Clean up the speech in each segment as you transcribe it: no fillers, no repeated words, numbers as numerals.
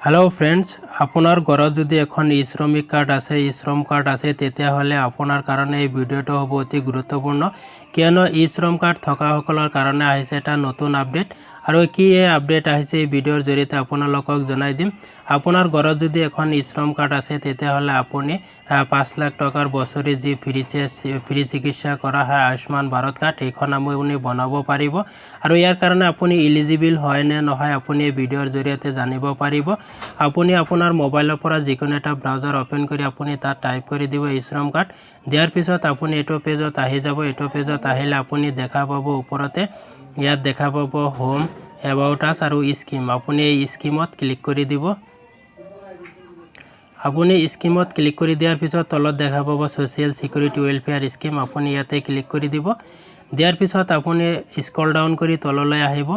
Hello friends आपनर घरत যদি এখন ই শ্রমিক কার্ড আছে ই শ্রম কার্ড আছে তেতিয়া হলে আপনার কারণে এই ভিডিওটো হ'ব অতি গুরুত্বপূর্ণ কিয়নো ই শ্রম কার্ড থকা সকলৰ কাৰণে আহিছে এটা নতুন আপডেট আৰু কি এই আপডেট আহিছে এই ভিডিওৰ জৰিয়তে আপোনালোকক জনাই দিম আপোনাৰ ঘৰত যদি এখন ই শ্ৰম কাৰ্ড আছে তেতিয়া হলে আপুনি 5 লাখ টকাৰ বছৰি যি ফ্ৰী চিকিৎসা কৰা হয় আয়ুষ্মান ভাৰত কাৰ্ড এইখন আপুনি বনাব পাৰিব আৰু ইয়াৰ কাৰণে আপুনি এলিজিবল হয় নে নহয় আপুনি এই ভিডিওৰ জৰিয়তে জানিব পাৰিব। আপুনি আপোনাৰ মোবাইলৰ পৰা যিকোনো এটা ব্ৰাউজাৰ ওপেন কৰি আপুনি তাত টাইপ কৰি দিব ই শ্ৰম কাৰ্ড দিয়াৰ পিছত আপুনি এটো পেজত আহি যাব এটো পেজত আহিলে আপুনি দেখা পাব ওপৰতে ইয়াত দেখা পাব হোম এবাউট আস আৰু স্কিম আপুনি এই স্কিমত ক্লিক কৰি দিব। আপুনি স্কিমত ক্লিক কৰি দিয়াৰ পিছত তলত দেখা পাব সোশ্যাল সিকিউৰিটি ওয়েলফেয়াৰ স্কিম আপুনি ইয়াতে ক্লিক কৰি দিব দিয়াৰ পিছত আপুনি স্ক্ৰল ডাউন কৰি তললৈ আহিব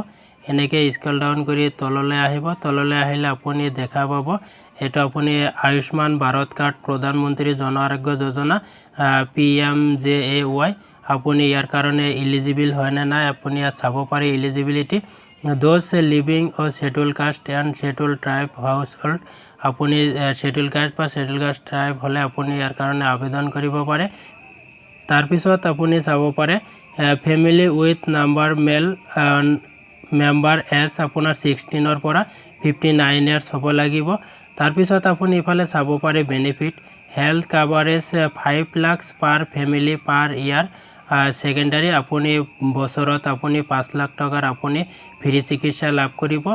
এনেকে স্ক্ৰল ডাউন কৰি তললৈ আহিব তললৈ আহিলে আপুনি দেখা পাব এটা আপুনি আয়ুষ্মান ভাৰত কাৰ্ড প্ৰধানমন্ত্ৰী জন আৰোগ্য যোজনা PMJAY আপুনি ইয়াৰ কাৰণে এলিজিবল হয় না নাই আপুনি ইয়াত চাব পাৰে eligibility those living or scheduled caste and scheduled tribe household আপুনি scheduled caste বা scheduled caste tribe হলে আপুনি ইয়াৰ কাৰণে আবেদন কৰিব পাৰে তাৰ পিছত আপুনি চাব পাৰে family with number male member age আপোনাৰ 16 পৰা 59 ইয়াৰ্স হ'ব লাগিব তাৰ পিছত আপুনি ইফালে চাব পাৰে বেনিফিট হেল্থ কভাৰেজ 5 লাখ পাৰ ফ্যামিলি পাৰ ইয়াৰ সেকেন্ডাৰি আপুনি বছৰত আপুনি 5 লাখ টকাৰ আপুনি ফ্ৰী চিকিৎসা লাভ কৰিব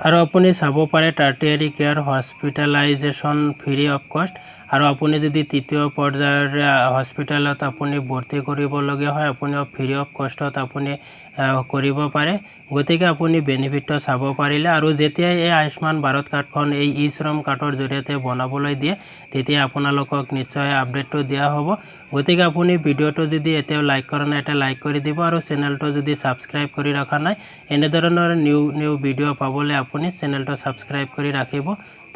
আৰু আপুনি চাব পাৰে টাৰ্টিয়াৰি কেয়াৰ হস্পিটেলাইজেশন ফ্ৰী অফ কষ্ট আৰু আপুনি যদি তৃতীয় পৰ্যায়ৰ হস্পিটেলত আপুনি ভৰ্তি কৰিব লগা হয় আপুনি ফ্ৰী অফ কষ্টত আপুনি কৰিব পাৰে গতিকে আপুনি বেনিফিটটো চাব পাৰিলে আৰু যেতিয়া এই আয়ুষ্মান ভাৰত কাৰ্ডখন এই ই শ্ৰম কাৰ্ডৰ জৰিয়তে বনাবলৈ দিয়ে তেতিয়া আপোনালোকক নিশ্চয় আপডেটটো দিয়া হ'ব গতিকে আপুনি ভিডিওটো যদি এতিয়াও লাইক কৰা নাই এটা লাইক কৰি দিব আৰু চেনেলটো যদি সাবস্ক্ৰাইব কৰি ৰাখা নাই এনে ধৰণৰ নিউ ভিডিও পাবলৈ আপুনি চেনেলটো সাবস্ক্ৰাইব কৰি ৰাখিব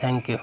থ্যাংক ইউ।